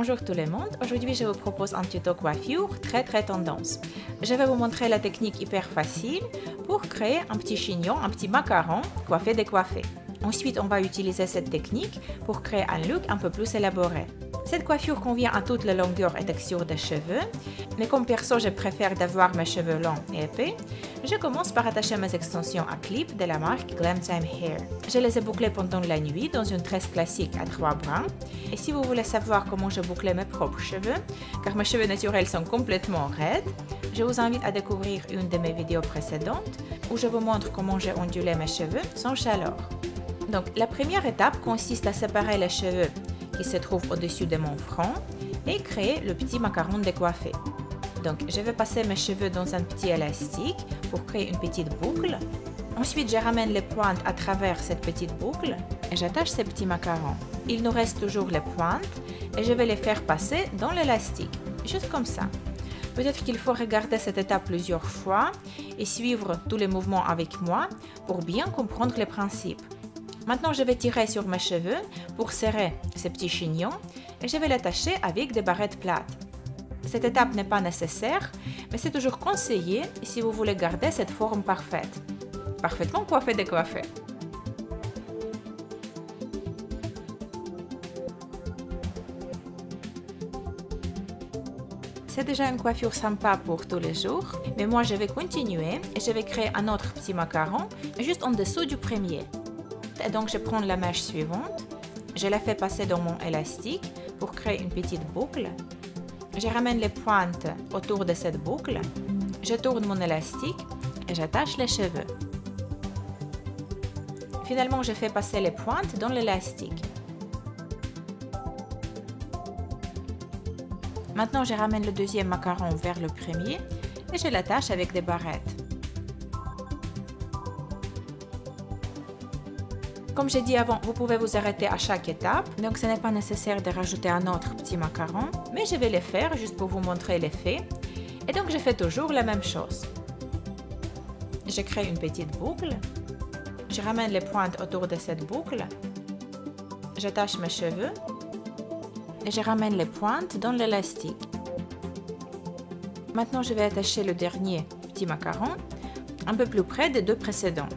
Bonjour tout le monde, aujourd'hui je vous propose un tuto coiffure très tendance. Je vais vous montrer la technique hyper facile pour créer un petit chignon, un petit macaron coiffé décoiffé. Ensuite on va utiliser cette technique pour créer un look un peu plus élaboré. Cette coiffure convient à toutes les longueurs et textures des cheveux, mais comme perso je préfère d'avoir mes cheveux longs et épais, je commence par attacher mes extensions à clip de la marque Glam Time Hair. Je les ai bouclées pendant la nuit dans une tresse classique à 3 brins. Et si vous voulez savoir comment je bouclais mes propres cheveux, car mes cheveux naturels sont complètement raides, je vous invite à découvrir une de mes vidéos précédentes où je vous montre comment j'ai ondulé mes cheveux sans chaleur. Donc la première étape consiste à séparer les cheveux qui se trouvent au-dessus de mon front et créer le petit macaron décoiffé. Donc je vais passer mes cheveux dans un petit élastique pour créer une petite boucle. Ensuite je ramène les pointes à travers cette petite boucle et j'attache ces petits macarons. Il nous reste toujours les pointes et je vais les faire passer dans l'élastique, juste comme ça. Peut-être qu'il faut regarder cette étape plusieurs fois et suivre tous les mouvements avec moi pour bien comprendre les principes. Maintenant je vais tirer sur mes cheveux pour serrer ces petits chignons et je vais l'attacher avec des barrettes plates. Cette étape n'est pas nécessaire, mais c'est toujours conseillé si vous voulez garder cette forme parfaite. Parfaitement coiffé décoiffé. C'est déjà une coiffure sympa pour tous les jours, mais moi je vais continuer et je vais créer un autre petit macaron juste en dessous du premier. Et donc je prends la mèche suivante, je la fais passer dans mon élastique pour créer une petite boucle. Je ramène les pointes autour de cette boucle, je tourne mon élastique et j'attache les cheveux. Finalement, je fais passer les pointes dans l'élastique. Maintenant, je ramène le deuxième macaron vers le premier et je l'attache avec des barrettes. Comme j'ai dit avant, vous pouvez vous arrêter à chaque étape, donc ce n'est pas nécessaire de rajouter un autre petit macaron, mais je vais les faire juste pour vous montrer l'effet. Et donc je fais toujours la même chose. Je crée une petite boucle, je ramène les pointes autour de cette boucle, j'attache mes cheveux et je ramène les pointes dans l'élastique. Maintenant je vais attacher le dernier petit macaron un peu plus près des deux précédents.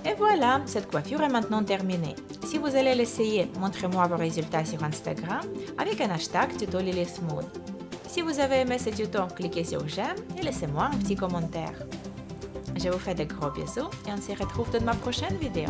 Et voilà, cette coiffure est maintenant terminée. Si vous allez l'essayer, montrez-moi vos résultats sur Instagram avec un hashtag tuto Lily Smooth. Si vous avez aimé ce tuto, cliquez sur j'aime et laissez-moi un petit commentaire. Je vous fais de gros bisous et on se retrouve dans ma prochaine vidéo.